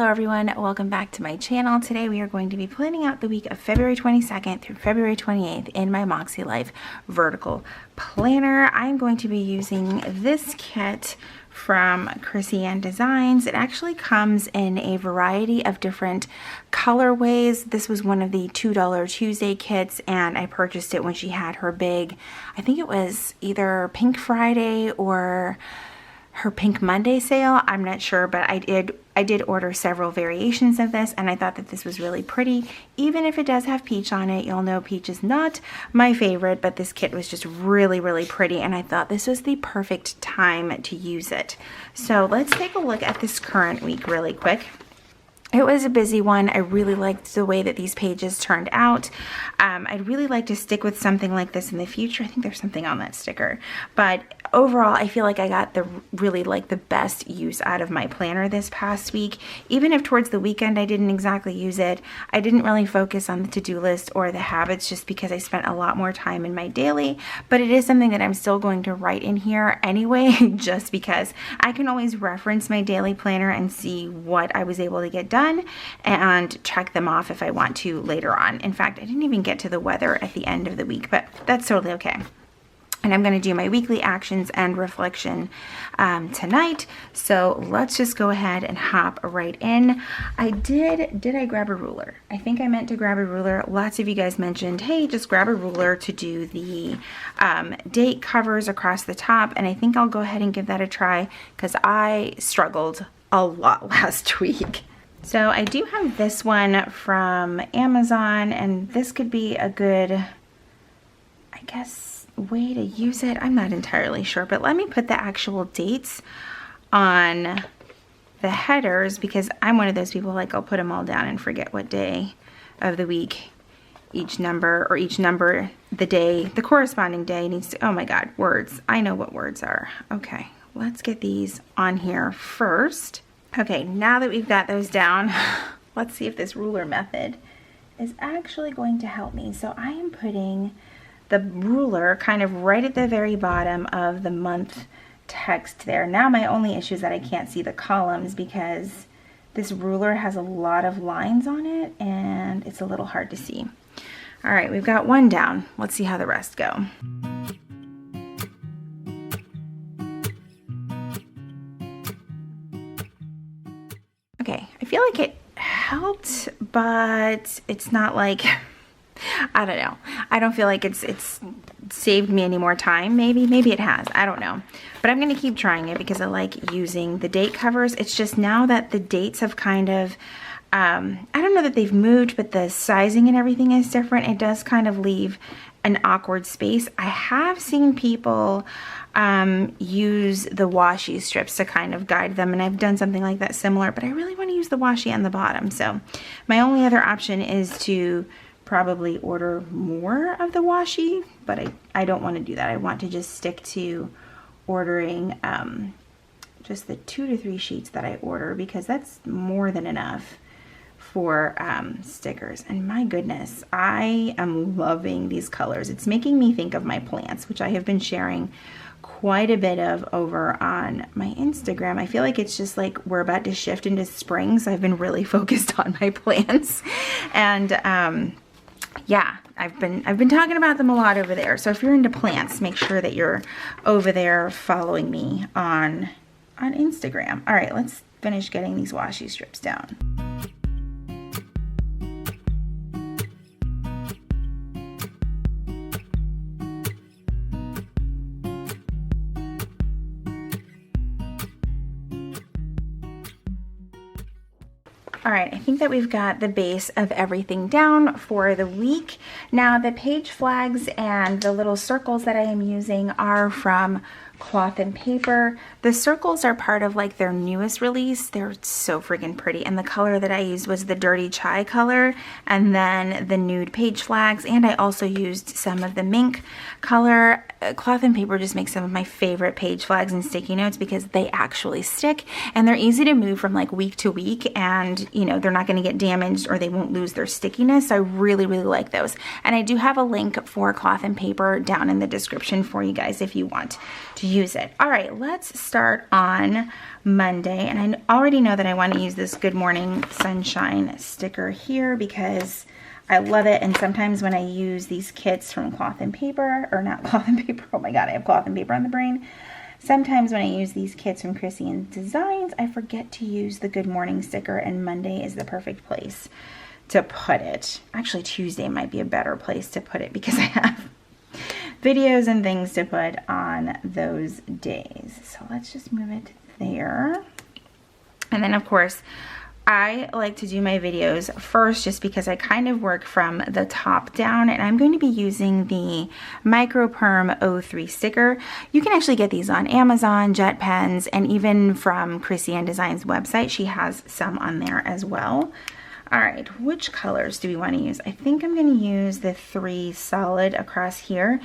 everyone, welcome back to my channel. Today we are going to be planning out the week of February 22nd through February 28th in my Makselife vertical planner. I'm going to be using this kit from Chrissy Ann Designs. It actually comes in a variety of different colorways. This was one of the $2 Tuesday kits, and I purchased it when she had her big, I think it was either Pink Friday or her Pink Monday sale. I'm not sure, but I did order several variations of this, and I thought that this was really pretty. Even if it does have peach on it, you'll know peach is not my favorite, but this kit was just really, really pretty, and I thought this was the perfect time to use it. So let's take a look at this current week really quick. It was a busy one. I really liked the way that these pages turned out. I'd really like to stick with something like this in the future. I think there's something on that sticker, but overall, I feel like I got the best use out of my planner this past week. Even if towards the weekend I didn't exactly use it, I didn't really focus on the to-do list or the habits just because I spent a lot more time in my daily, but it is something that I'm still going to write in here anyway, just because I can always reference my daily planner and see what I was able to get done and check them off if I want to later on. In fact, I didn't even get to the weather at the end of the week, but that's totally okay. And I'm going to do my weekly actions and reflection tonight. So let's just go ahead and hop right in. Did I grab a ruler? I think I meant to grab a ruler. Lots of you guys mentioned, hey, just grab a ruler to do the date covers across the top. And I think I'll go ahead and give that a try because I struggled a lot last week. So I do have this one from Amazon, and this could be a good, I guess, way to use it. I'm not entirely sure, but let me put the actual dates on the headers because I'm one of those people, like, I'll put them all down and forget what day of the week each number, the day, the corresponding day needs to, oh my God, words. I know what words are. Okay, let's get these on here first. Okay, now that we've got those down, let's see if this ruler method is actually going to help me. So I am putting the ruler kind of right at the very bottom of the month text there. Now my only issue is that I can't see the columns because this ruler has a lot of lines on it and it's a little hard to see. All right, we've got one down. Let's see how the rest go. Okay, I feel like it helped, but it's not like, I don't know. I don't feel like it's saved me any more time. Maybe it has. I don't know. But I'm going to keep trying it because I like using the date covers. It's just now that the dates have kind of, I don't know that they've moved, but the sizing and everything is different. It does kind of leave an awkward space. I have seen people use the washi strips to kind of guide them, and I've done something like that similar, but I really want to use the washi on the bottom. So my only other option is to probably order more of the washi, but I don't want to do that. I want to just stick to ordering just the 2 to 3 sheets that I order because that's more than enough for stickers. And my goodness, I am loving these colors. It's making me think of my plants, which I have been sharing quite a bit of over on my Instagram. I feel like it's just like we're about to shift into spring, so I've been really focused on my plants. And yeah, I've been talking about them a lot over there. So if you're into plants, make sure that you're over there following me on Instagram. All right, let's finish getting these washi strips down. All right, I think that we've got the base of everything down for the week. Now the page flags and the little circles that I am using are from Cloth and Paper. The circles are part of like their newest release. They're so freaking pretty. And the color that I used was the Dirty Chai color and then the nude page flags. And I also used some of the mink color. Cloth and Paper just makes some of my favorite page flags and sticky notes because they actually stick and they're easy to move from like week to week, and you know, they're not going to get damaged or they won't lose their stickiness. So I really, really like those. And I do have a link for Cloth and Paper down in the description for you guys if you want to use it. All right, let's start on Monday. And I already know that I want to use this Good Morning Sunshine sticker here because I love it. And sometimes when I use these kits from Cloth and Paper, or not Cloth and Paper, oh my God, I have Cloth and Paper on the brain. Sometimes when I use these kits from Chrissy and Designs, I forget to use the Good Morning sticker, and Monday is the perfect place to put it. Actually, Tuesday might be a better place to put it because I have videos and things to put on those days. So let's just move it there. And then of course, I like to do my videos first just because I kind of work from the top down, and I'm going to be using the Micro Perm 03 sticker. You can actually get these on Amazon, Jet Pens, and even from Chrissy Ann Designs website. She has some on there as well. All right, which colors do we want to use? I think I'm going to use the 3 solid across here.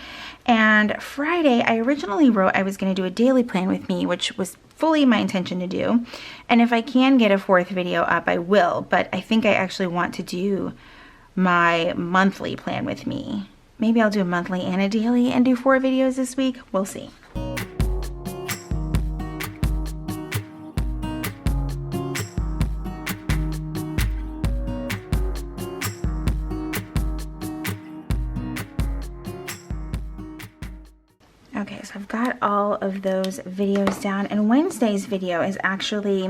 And Friday, I originally wrote I was going to do a daily plan with me, which was fully my intention to do. And if I can get a 4th video up, I will. But I think I actually want to do my monthly plan with me. Maybe I'll do a monthly and a daily and do 4 videos this week. We'll see. Okay, so I've got all of those videos down, and Wednesday's video is actually,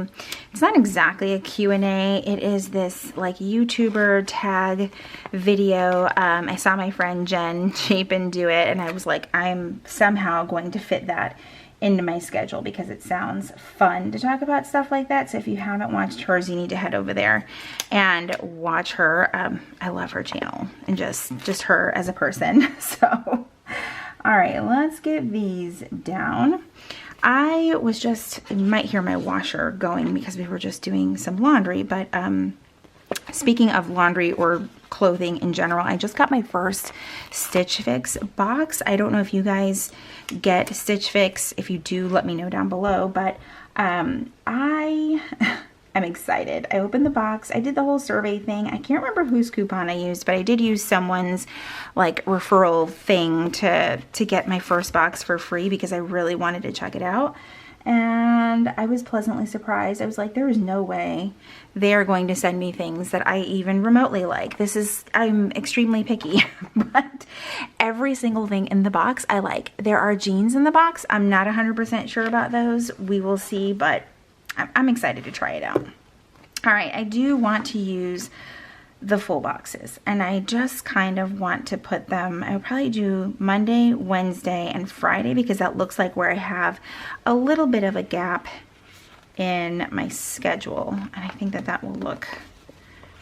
it's not exactly a Q&A, it is this like YouTuber tag video. I saw my friend Jen Chapin do it, and I was like, I'm somehow going to fit that into my schedule because it sounds fun to talk about stuff like that. So if you haven't watched hers, you need to head over there and watch her. I love her channel and just her as a person. So all right, let's get these down. I was just, you might hear my washer going because we were just doing some laundry, but speaking of laundry or clothing in general, I just got my first StitchFix box. I don't know if you guys get StitchFix. If you do, let me know down below, but I'm excited. I opened the box. I did the whole survey thing. I can't remember whose coupon I used, but I did use someone's like referral thing to get my first box for free because I really wanted to check it out. And I was pleasantly surprised. I was like, there is no way they are going to send me things that I even remotely like. I'm extremely picky, but every single thing in the box I like. There are jeans in the box. I'm not 100% sure about those. We will see, but I'm excited to try it out. All right, I do want to use the full boxes, and I just kind of want to put them, I'll probably do Monday, Wednesday, and Friday because that looks like where I have a little bit of a gap in my schedule, and I think that that will look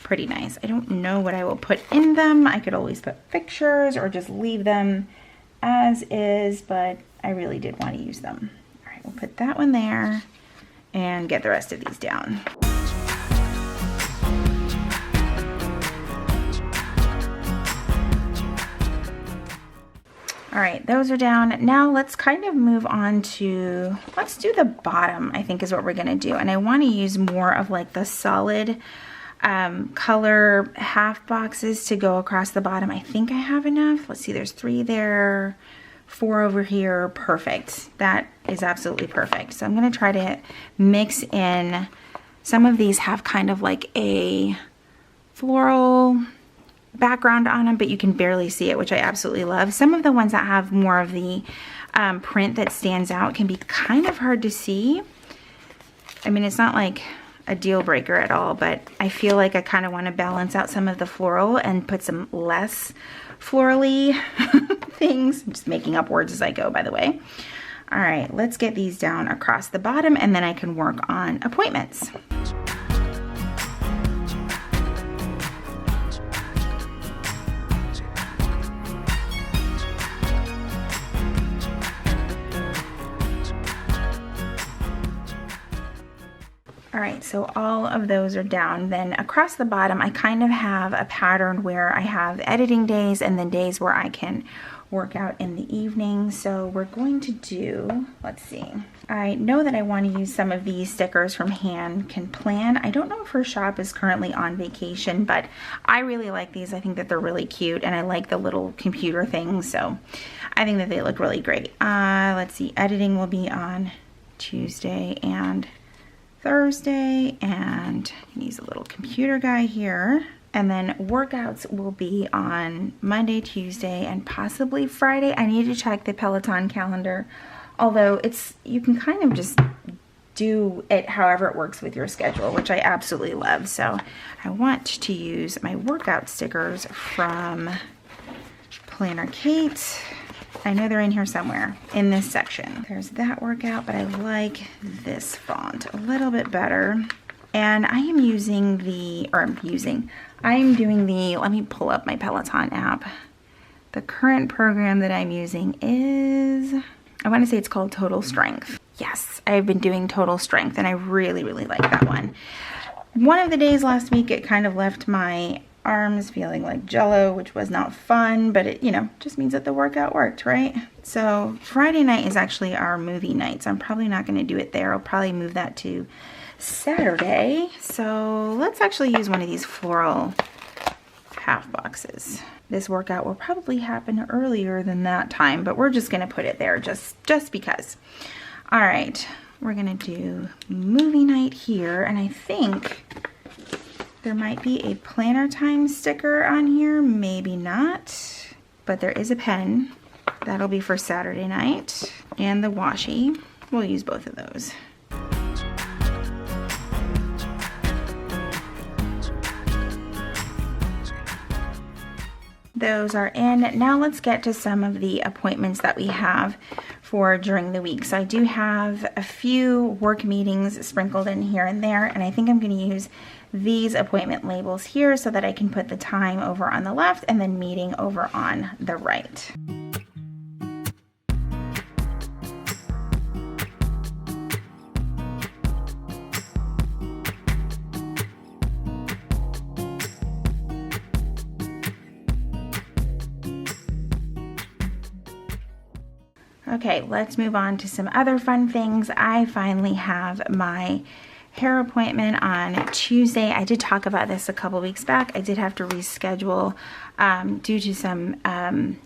pretty nice. I don't know what I will put in them. I could always put pictures or just leave them as is, but I really did want to use them. All right, we'll put that one there and get the rest of these down. All right, those are down. Now let's kind of move on to, let's do the bottom, I think is what we're gonna do. And I wanna use more of like the solid color half boxes to go across the bottom. I think I have enough. Let's see, there's 3 there, 4 over here, perfect. That is absolutely perfect. So I'm gonna try to mix in, some of these have kind of like a floral background on them, but you can barely see it, which I absolutely love. Some of the ones that have more of the print that stands out can be kind of hard to see. I mean, it's not like a deal breaker at all, but I feel like I kind of want to balance out some of the floral and put some less florally things. I'm just making up words as I go, by the way. All right, let's get these down across the bottom, and then I can work on appointments. All right, so all of those are down. Then across the bottom, I kind of have a pattern where I have editing days and then days where I can workout in the evening. So we're going to do, let's see. I know that I want to use some of these stickers from Hand Can Plan. I don't know if her shop is currently on vacation, but I really like these. I think that they're really cute, and I like the little computer things, so I think that they look really great. Let's see, editing will be on Tuesday and Thursday, and use a little computer guy here. And then workouts will be on Monday, Tuesday, and possibly Friday. I need to check the Peloton calendar, although you can kind of just do it however it works with your schedule, which I absolutely love. So I want to use my workout stickers from Planner Kate. I know they're in here somewhere in this section. There's that workout, but I like this font a little bit better. And I am using I'm doing the, let me pull up my Peloton app. The current program that I'm using is, I want to say it's called Total Strength. Yes, I've been doing Total Strength, and I really, really like that one. One of the days last week, it kind of left my arms feeling like jello, which was not fun, but it, just means that the workout worked, right? So Friday night is actually our movie night, so I'm probably not going to do it there. I'll probably move that to Saturday. So let's actually use one of these floral half boxes. This workout will probably happen earlier than that time, but we're just going to put it there just because. All right, we're going to do movie night here, and I think there might be a planner time sticker on here, maybe not, but there is a pen. That'll be for Saturday night, and the washi. We'll use both of those. Those are in. Now let's get to some of the appointments that we have for during the week. So I do have a few work meetings sprinkled in here and there, and I think I'm going to use these appointment labels here so that I can put the time over on the left and then meeting over on the right. Okay, let's move on to some other fun things. I finally have my hair appointment on Tuesday. I did talk about this a couple weeks back. I did have to reschedule due to some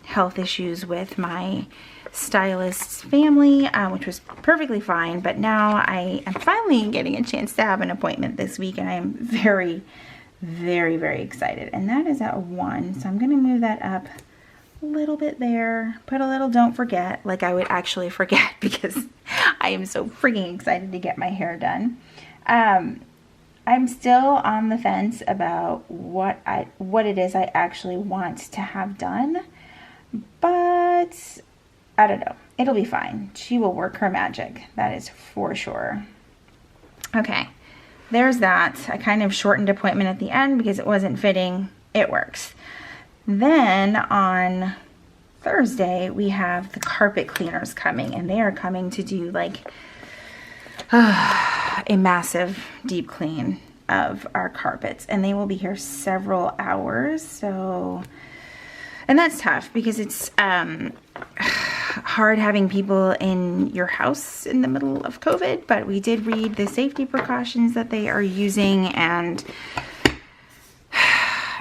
health issues with my stylist's family, which was perfectly fine. But now I am finally getting a chance to have an appointment this week, and I am very, very, very excited. And that is at 1, so I'm going to move that up a little bit there, put a little don't forget, like I would actually forget because I am so freaking excited to get my hair done. I'm still on the fence about what it is I actually want to have done, but I don't know. It'll be fine. She will work her magic. That is for sure. Okay, there's that. I kind of shortened appointment at the end because it wasn't fitting. It works. Then on Thursday, we have the carpet cleaners coming, and they are coming to do like a massive deep clean of our carpets, and they will be here several hours. So, and that's tough because it's hard having people in your house in the middle of COVID, but we did read the safety precautions that they are using, and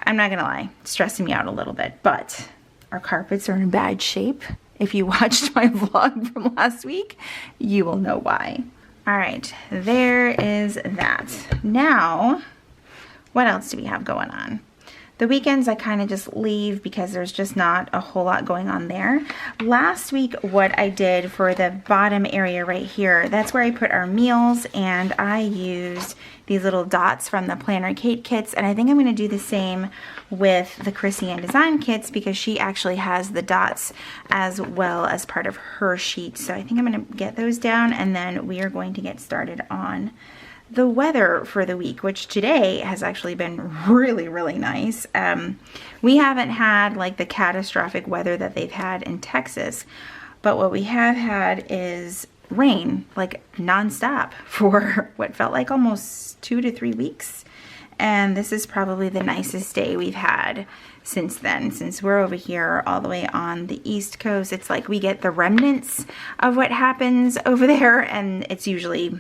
I'm not gonna lie, it's stressing me out a little bit, but our carpets are in bad shape. If you watched my vlog from last week, you will know why. All right, there is that. Now, what else do we have going on? The weekends I kind of just leave because there's just not a whole lot going on there. Last week, what I did for the bottom area right here, that's where I put our meals, and I used these little dots from the Planner Kate kits, and I think I'm going to do the same with the Chrissy Ann Design kits because she actually has the dots as well as part of her sheet. So I think I'm going to get those down, and then we are going to get started on the weather for the week, which today has actually been really, really nice. We haven't had like the catastrophic weather that they've had in Texas, but what we have had is rain like nonstop for what felt like almost 2 to 3 weeks. And this is probably the nicest day we've had since then. Since we're over here all the way on the East Coast, it's like we get the remnants of what happens over there, and it's usually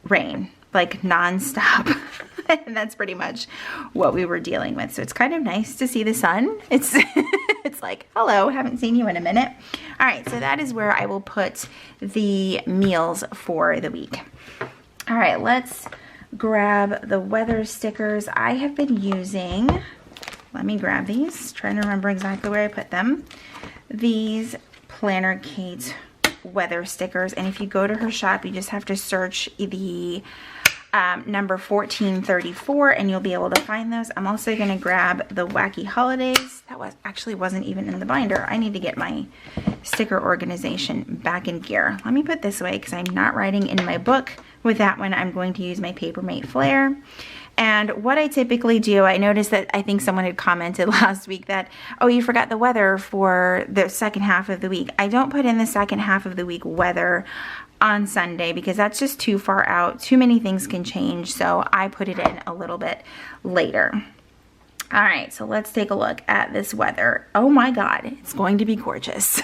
rain, like nonstop. And that's pretty much what we were dealing with. So it's kind of nice to see the sun. It's it's like, hello, haven't seen you in a minute. All right, so that is where I will put the meals for the week. All right, let's grab the weather stickers. I have been using, let me grab these, trying to remember exactly where I put them. These Planner Kate weather stickers. And if you go to her shop, you just have to search the number 1434 and you'll be able to find those. I'm also going to grab the Wacky Holidays. That actually wasn't even in the binder. I need to get my sticker organization back in gear. Let me put this away because I'm not writing in my book. With that one, I'm going to use my Papermate Flare. And what I typically do, I noticed that I think someone had commented last week that, oh, you forgot the weather for the second half of the week. I don't put in the second half of the week weather on Sunday because that's just too far out. Too many things can change, so I put it in a little bit later. All right, so let's take a look at this weather. Oh my God, it's going to be gorgeous.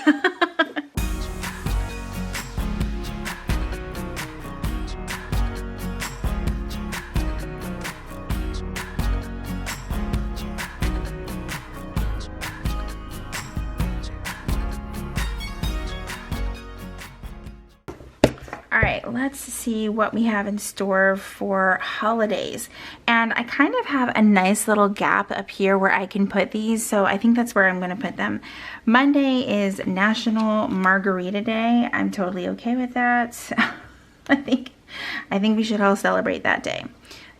All right, let's see what we have in store for holidays. And I kind of have a nice little gap up here where I can put these, so I think that's where I'm going to put them. Monday is National Margarita Day. I'm totally okay with that. I think we should all celebrate that day.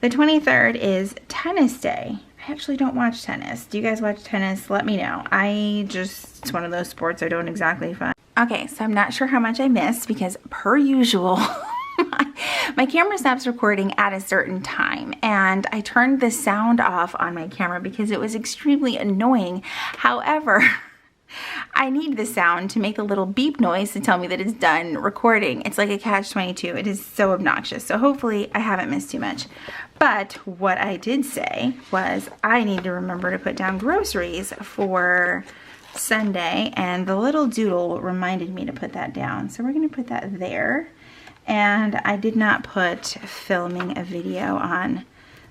The 23rd is Tennis Day. I actually don't watch tennis. Do you guys watch tennis? Let me know. It's one of those sports I don't exactly find. Okay, so I'm not sure how much I missed because per usual, my camera stops recording at a certain time and I turned the sound off on my camera because it was extremely annoying. However, I need the sound to make the little beep noise to tell me that it's done recording. It's like a catch-22. It is so obnoxious. So hopefully I haven't missed too much. But what I did say was I need to remember to put down groceries for Sunday, and the little doodle reminded me to put that down. So we're going to put that there. And I did not put filming a video on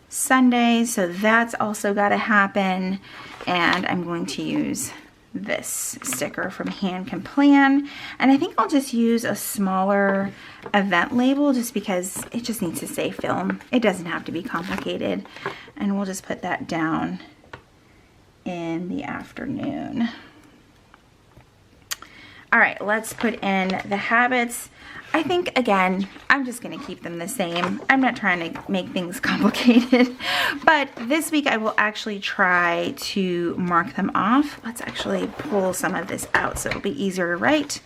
Sunday, so that's also got to happen. And I'm going to use this sticker from Hand Can Plan, and I think I'll just use a smaller event label just because it just needs to say film. It doesn't have to be complicated, and we'll just put that down in the afternoon. All right, let's put in the habits. I think, again, I'm just going to keep them the same. I'm not trying to make things complicated. But this week I will actually try to mark them off. Let's actually pull some of this out so it'll be easier to write.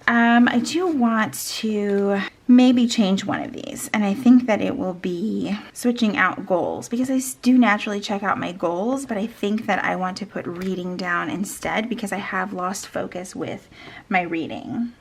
I do want to maybe change one of these. And I think that it will be switching out goals, because I do naturally check out my goals, but I think that I want to put reading down instead because I have lost focus with my reading.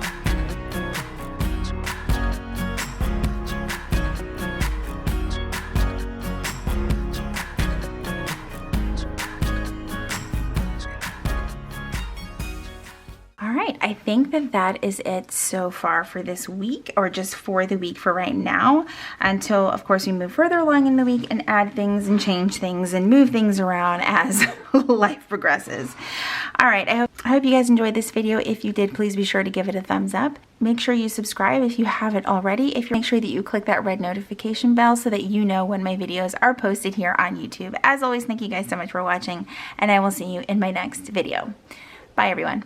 I think that that is it so far for this week, or just for the week for right now, until of course we move further along in the week and add things and change things and move things around as life progresses. All right, I hope you guys enjoyed this video. If you did, please be sure to give it a thumbs up. Make sure you subscribe if you haven't already. Make sure that you click that red notification bell so that you know when my videos are posted here on YouTube. As always, thank you guys so much for watching, and I will see you in my next video. Bye everyone.